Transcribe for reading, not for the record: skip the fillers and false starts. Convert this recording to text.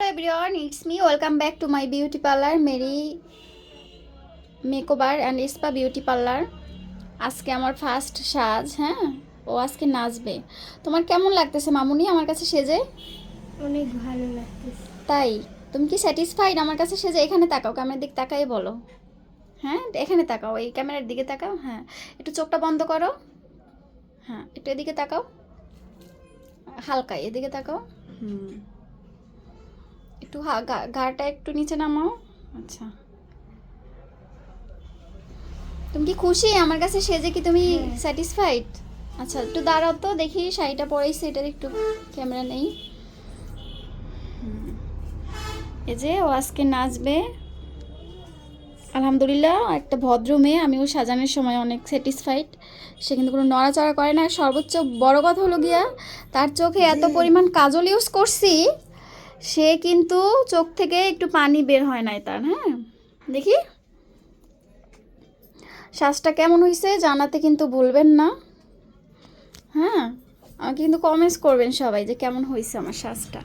everyone, it's me. Welcome back to my beauty parlor, Mary Makeover and Spa Beauty Parlor. আজকে আমার first সাজ, হ্যাঁ, ও আজকে নাচবে। তোমার কেমন লাগতেছে মামুনি আমার কাছে সেজে? অনেক ভালো লাগতেছে। তাই তুমি কি স্যাটিসফাইড আমার কাছে সেজে? এখানে তাকাও, ক্যামেরার দিকে তাকাই বলো। হ্যাঁ, এখানে তাকাও, এই ক্যামেরার দিকে তাকাও। হ্যাঁ, একটু চোখটা বন্ধ করো। হ্যাঁ, একটু এদিকে তাকাও, হালকা এদিকে তাকাও। একটু ঘাড়টা একটু নিচে নামাও। আচ্ছা, তুমি কি খুশি আমার কাছে সেজে? কি তুমি স্যাটিসফাইড? আচ্ছা, একটু দাঁড়াও তো দেখি শাড়িটা পরেছি, এটার একটু ক্যামেরা নেই। এই যে ও আজকে নাচবে। আলহামদুলিল্লাহ, একটা ভদ্র মেয়ে। আমিও সাজানোর সময় অনেক স্যাটিসফাইড। সে কিন্তু কোনো নড়াচড়া করে না। সর্বোচ্চ বড় কথা হলো গিয়া, তার চোখে এত পরিমাণ কাজল ইউজ করছি, সে কিন্তু চোখ থেকে একটু পানি বের হয় নাই তার। হ্যাঁ, দেখি সাজটা কেমন হয়েছে জানাতে কিন্তু ভুলবেন না। হ্যাঁ, আমাকে কিন্তু কমেন্টস করবেন সবাই যে কেমন হয়েছে আমার সাজটা।